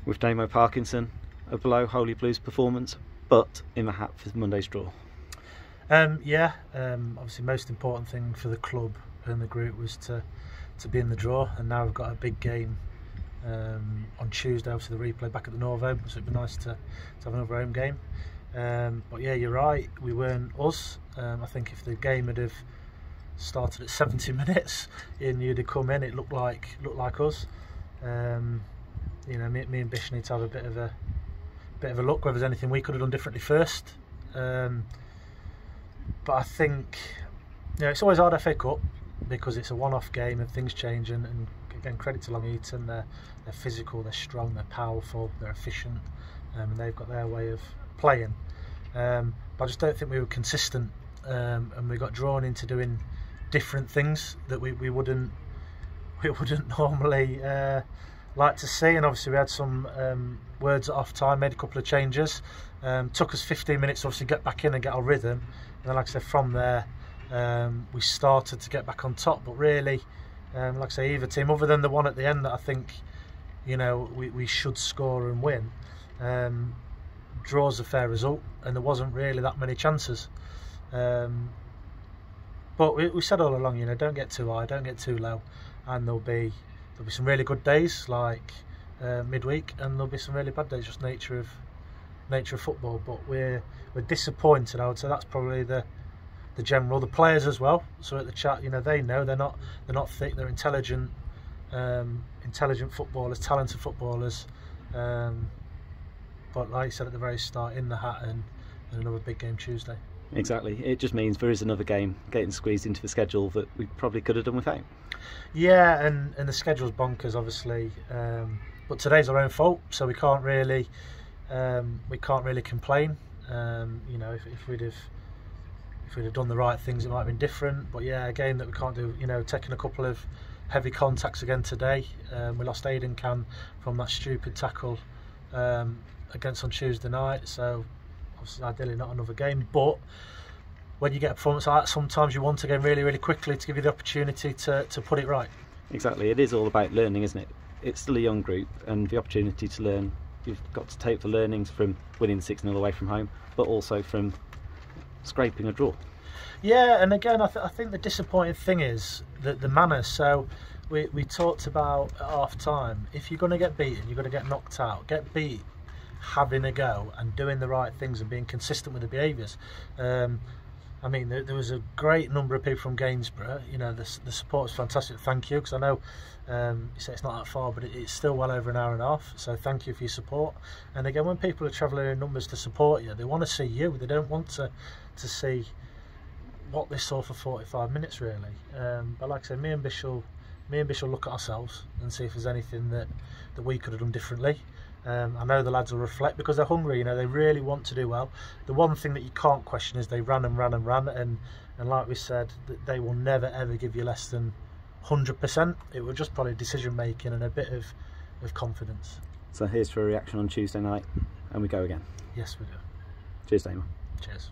With Damon Parkinson, a below Holy Blues performance, but in the hat for Monday's draw. Obviously most important thing for the club and the group was to be in the draw, and now we've got a big game on Tuesday, obviously the replay back at the Norvo, so it'd be nice to have another home game. But yeah, you're right, we weren't us. I think if the game had have started at 70 minutes and you'd have come in, it looked like us. You know, me and Bish need to have a bit of a look whether there's anything we could have done differently first. But I think, you know, it's always hard FA Cup because it's a one-off game and things change, and again, credit to Long Eaton, they're physical, they're strong, they're powerful, they're efficient, and they've got their way of playing. But I just don't think we were consistent, and we got drawn into doing different things that we wouldn't normally like to see. And obviously we had some words at off time, made a couple of changes, took us 15 minutes to obviously get back in and get our rhythm, and then like I said, from there we started to get back on top. But really, like I say, either team other than the one at the end that I think, you know, we should score and win, draws a fair result, and there wasn't really that many chances. But we said all along, you know, don't get too high, don't get too low, and there'll be some really good days like midweek, and there'll be some really bad days, just nature of football. But we're disappointed. I would say that's probably the general. The players as well. So at the chat, you know, they know they're not thick. They're intelligent footballers, talented footballers. But like I said at the very start, in the hat, and another big game Tuesday. Exactly. It just means there is another game getting squeezed into the schedule that we probably could have done without. Yeah, and the schedule's bonkers, obviously. But today's our own fault, so we can't really complain. You know, if we'd have done the right things, it might have been different. But yeah, a game that we can't do. You know, taking a couple of heavy contacts again today. We lost Aiden Can from that stupid tackle against on Tuesday night. So obviously, ideally not another game. But when you get a performance like that, sometimes you want a game really, really quickly to give you the opportunity to put it right. Exactly. It is all about learning, isn't it? It's still a young group, and the opportunity to learn. You've got to take the learnings from winning 6-0 away from home, but also from scraping a draw. Yeah, and again, I think the disappointing thing is that the manners. So we talked about at half time, if you're going to get beaten, you're going to get knocked out. Get beat having a go and doing the right things and being consistent with the behaviours. I mean, there was a great number of people from Gainsborough. You know, the support was fantastic. Thank you, because I know you say it's not that far, but it's still well over an hour and a half. So thank you for your support. And again, when people are travelling in numbers to support you, they want to see you. They don't want to see what they saw for 45 minutes, really. But like I said, me and Bish will look at ourselves and see if there's anything that we could have done differently. I know the lads will reflect because they're hungry. You know, they really want to do well. The one thing that you can't question is they ran, and like we said, they will never ever give you less than 100%. It was just probably decision making and a bit of confidence. So here's for a reaction on Tuesday night, and we go again. Yes, we do. Cheers, Damon. Cheers.